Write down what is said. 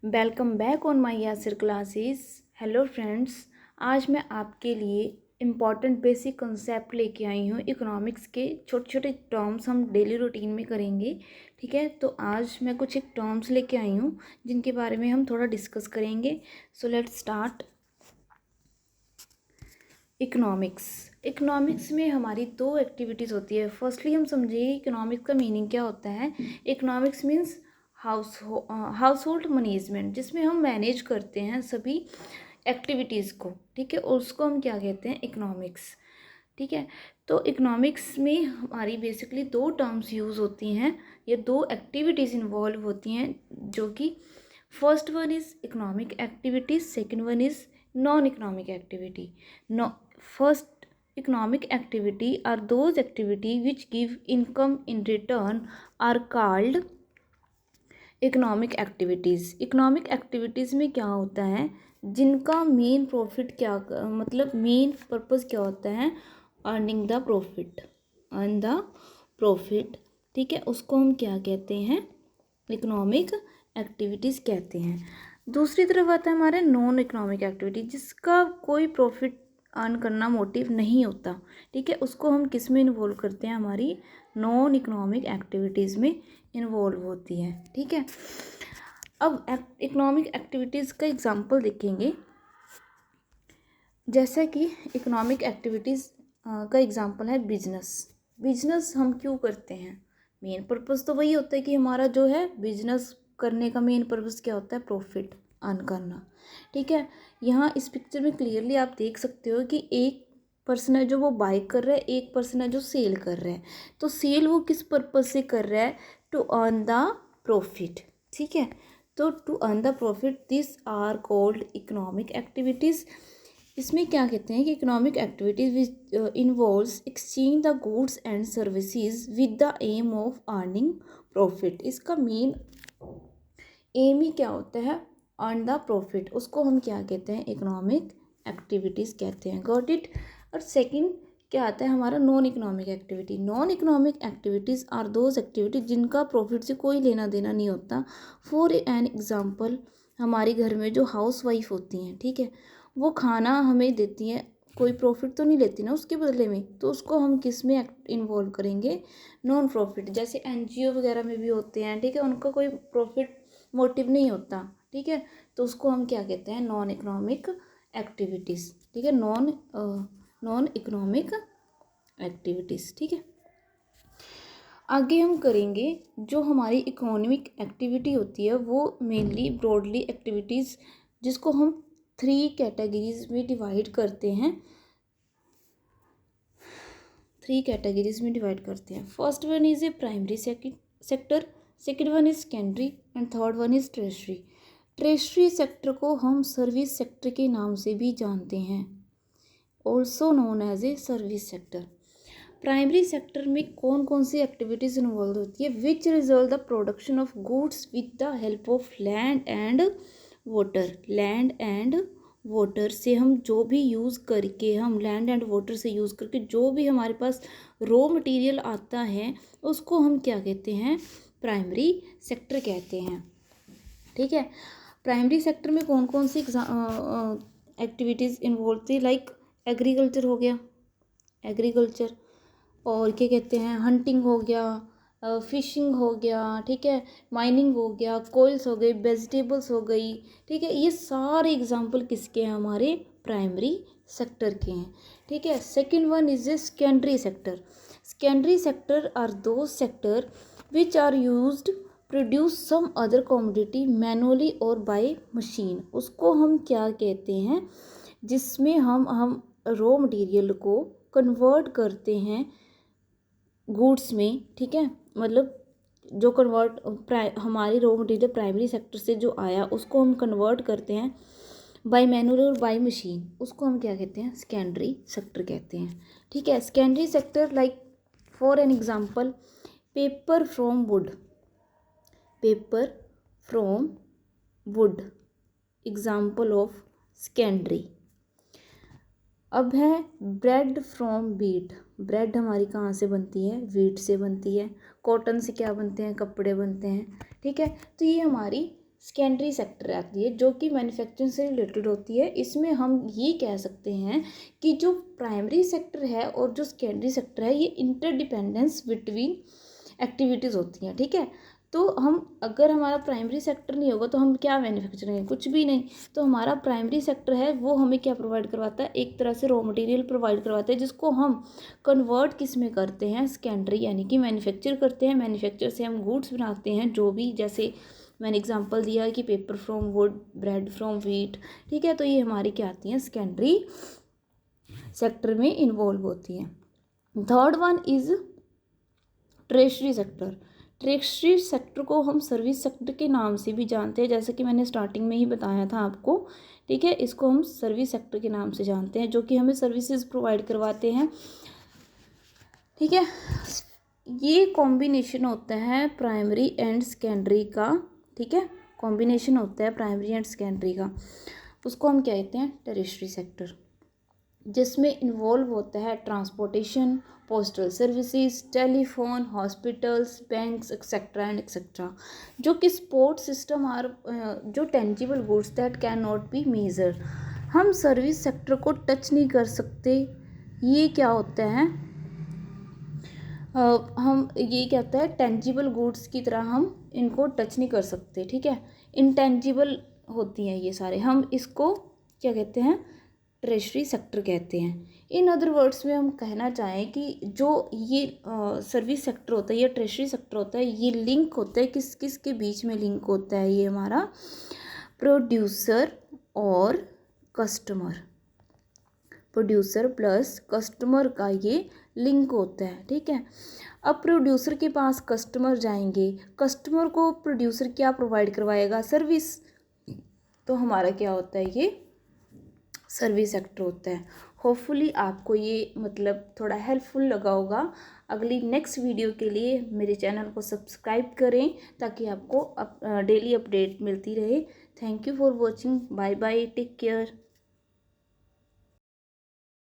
Welcome back on my Yasir classes. Hello friends, आज मैं आपके लिए इम्पॉर्टेंट बेसिक कंसेप्ट लेके आई हूँ। इकोनॉमिक्स के छोटे छोटे टर्म्स हम डेली रूटीन में करेंगे। ठीक है, तो आज मैं कुछ एक टर्म्स लेके आई हूँ जिनके बारे में हम थोड़ा डिस्कस करेंगे। So let's start. इकोनॉमिक्स में हमारी दो एक्टिविटीज़ होती है। फर्स्टली हम समझिए इकोनॉमिक्स का मीनिंग क्या होता है। Economics means house hold management, जिसमें हम मैनेज करते हैं सभी एक्टिविटीज़ को। ठीक है, उसको हम क्या कहते हैं, इकोनॉमिक्स। ठीक है, तो इकोनॉमिक्स में हमारी बेसिकली दो टर्म्स यूज़ होती हैं, ये दो एक्टिविटीज़ इन्वॉल्व होती हैं, जो कि first one is economic activities, second one is non economic activity. No first economic activity are those activity which give income in return are called economic activities. Economic activities में क्या होता है, जिनका main profit क्या मतलब main purpose क्या होता है, earning the profit, earn the profit. ठीक है, उसको हम क्या कहते हैं, इकोनॉमिक एक्टिविटीज़ कहते हैं। दूसरी तरफ आता है हमारे नॉन इकोनॉमिक एक्टिविटी, जिसका कोई प्रॉफिट अर्न करना मोटिव नहीं होता। ठीक है, उसको हम किस में इन्वॉल्व करते हैं, हमारी नॉन इकोनॉमिक एक्टिविटीज़ में इन्वॉल्व होती है। ठीक है, अब इकोनॉमिक एक्टिविटीज़ का एग्जांपल देखेंगे। जैसा कि इकोनॉमिक एक्टिविटीज़ का एग्जांपल है बिजनेस हम क्यों करते हैं, मेन पर्पस तो वही होता है कि हमारा जो है बिजनेस करने का मेन पर्पस क्या होता है, प्रॉफिट अर्न करना। ठीक है, यहाँ इस पिक्चर में क्लियरली आप देख सकते हो कि एक पर्सन है जो वो बाय कर रहा है, एक पर्सन है जो सेल कर रहा है। तो सेल वो किस पर्पस से कर रहा है, टू अर्न द प्रॉफिट। ठीक है, तो to earn the profit this are called economic activities. इसमें क्या कहते हैं कि economic activities which involves exchange the goods and services with the aim of earning profit. इसका मेन एम ही क्या होता है, अर्न द प्रॉफिट। उसको हम क्या कहते हैं, इकोनॉमिक एक्टिविटीज़ कहते हैं। Got it. और सेकंड क्या आता है हमारा, non economic activity. Non economic activities are those activities जिनका प्रॉफिट से कोई लेना देना नहीं होता। फॉर एन एग्जाम्पल, हमारे घर में जो हाउस वाइफ होती हैं, ठीक है, वो खाना हमें देती हैं, कोई प्रॉफिट तो नहीं लेती ना उसके बदले में, तो उसको हम किस में इन्वॉल्व करेंगे, नॉन प्रॉफिट। जैसे एनजीओ वगैरह में भी होते हैं, ठीक है, उनका कोई प्रॉफिट मोटिव नहीं होता। ठीक है, तो उसको हम क्या कहते हैं, नॉन इकोनॉमिक एक्टिविटीज़। ठीक है, नॉन इकोनॉमिक एक्टिविटीज़। ठीक है, आगे हम करेंगे जो हमारी इकोनॉमिक एक्टिविटी होती है वो मेनली ब्रॉडली एक्टिविटीज़, जिसको हम 3 कैटेगरीज में डिवाइड करते हैं। 3 कैटेगरीज में डिवाइड करते हैं। First one is a primary sector, second one is secondary and third one is tertiary. Tertiary sector को हम सर्विस सेक्टर के नाम से भी जानते हैं, also known as a service sector. Primary sector में कौन कौन सी एक्टिविटीज़ इन्वॉल्व होती है, which result the production of goods with the help of land and water. Land and water से हम जो भी यूज़ करके, हम लैंड एंड वाटर से यूज़ करके जो भी हमारे पास रॉ मटेरियल आता है, उसको हम क्या कहते हैं, प्राइमरी सेक्टर कहते हैं। ठीक है, प्राइमरी सेक्टर में कौन कौन सी एक्टिविटीज़ इन्वॉल्व थी, लाइक एग्रीकल्चर हो गया, एग्रीकल्चर, और क्या कहते हैं, हंटिंग हो गया, फिशिंग हो गया, ठीक है, माइनिंग हो गया, कोयल्स हो गई, वेजिटेबल्स हो गई। ठीक है, ये सारे एग्जांपल किसके हैं, हमारे प्राइमरी सेक्टर के हैं। ठीक है, second one is a secondary sector. Secondary sector are those sector which are used produce some other commodity manually और बाय मशीन। उसको हम क्या कहते हैं, जिसमें हम रॉ मटेरियल को कन्वर्ट करते हैं गुड्स में। ठीक है, मतलब जो हमारी रॉ मटेरियल प्राइमरी सेक्टर से जो आया उसको हम कन्वर्ट करते हैं बाय मैनुअल और बाय मशीन, उसको हम क्या कहते हैं, सेकेंडरी सेक्टर कहते हैं। ठीक है, secondary sector like for an example, paper from would, paper from would example of secondary. अब है ब्रेड फ्रॉम वीट। ब्रेड हमारी कहाँ से बनती है, वीट से बनती है। कॉटन से क्या बनते हैं, कपड़े बनते हैं। ठीक है, तो ये हमारी सेकेंडरी सेक्टर आती है जो कि मैन्युफैक्चरिंग से रिलेटेड होती है। इसमें हम ये कह सकते हैं कि जो प्राइमरी सेक्टर है और जो सेकेंडरी सेक्टर है ये इंटरडिपेंडेंस बिटवीन एक्टिविटीज़ होती हैं, ठीक है। तो हम अगर हमारा प्राइमरी सेक्टर नहीं होगा तो हम क्या मैन्युफैक्चर करेंगे, कुछ भी नहीं। तो हमारा प्राइमरी सेक्टर है वो हमें क्या प्रोवाइड करवाता है, एक तरह से रॉ मटेरियल प्रोवाइड करवाता है जिसको हम कन्वर्ट किस में करते हैं, सेकेंडरी यानी कि मैन्युफैक्चर करते हैं। मैन्युफैक्चर से हम गुड्स बनाते हैं, जो भी, जैसे मैंने एग्जांपल दिया कि paper from would, bread from wheat, ठीक है। तो ये हमारी क्या आती हैं, सेकेंडरी सेक्टर में इन्वॉल्व होती हैं। Third one is treasury sector. Treasury sector को हम सर्विस सेक्टर के नाम से भी जानते हैं, जैसे कि मैंने स्टार्टिंग में ही बताया था आपको, ठीक है। इसको हम सर्विस सेक्टर के नाम से जानते हैं, जो कि हमें सर्विसेज प्रोवाइड करवाते हैं, ठीक है। ये कॉम्बिनेशन होता है प्राइमरी एंड सेकेंडरी का, ठीक है। कॉम्बिनेशन होता है प्राइमरी एंड सेकेंडरी का, उसको हम क्या कहते हैं, टెరిషరీ सेक्टर, जिसमें इन्वॉल्व होता है transportation, postal services, telephone, hospitals, banks etcetera and etcetera, जो कि सपोर्ट सिस्टम आर जो tangible goods that can not be measure. हम सर्विस सेक्टर को टच नहीं कर सकते। ये क्या होता है, हम ये क्या होता है, टेंजिबल गुड्स की तरह हम इनको टच नहीं कर सकते, ठीक है। इंटेंजिबल होती हैं ये सारे, हम इसको क्या कहते हैं, ट्रेशरी सेक्टर कहते हैं। इन अदर वर्ड्स में हम कहना चाहें कि जो ये सर्विस सेक्टर होता है या ट्रेशरी सेक्टर होता है, ये लिंक होता है किस किस के बीच में लिंक होता है, ये हमारा प्रोड्यूसर और कस्टमर, प्रोड्यूसर प्लस कस्टमर का ये लिंक होता है, ठीक है। अब प्रोड्यूसर के पास कस्टमर जाएंगे, कस्टमर को प्रोड्यूसर क्या प्रोवाइड करवाएगा, सर्विस। तो हमारा क्या होता है, ये सर्विस सेक्टर होता है। होपफुली आपको ये मतलब थोड़ा हेल्पफुल लगा होगा। अगली नेक्स्ट वीडियो के लिए मेरे चैनल को सब्सक्राइब करें ताकि आपको डेली अपडेट मिलती रहे। Thank you for watching, bye bye, take care.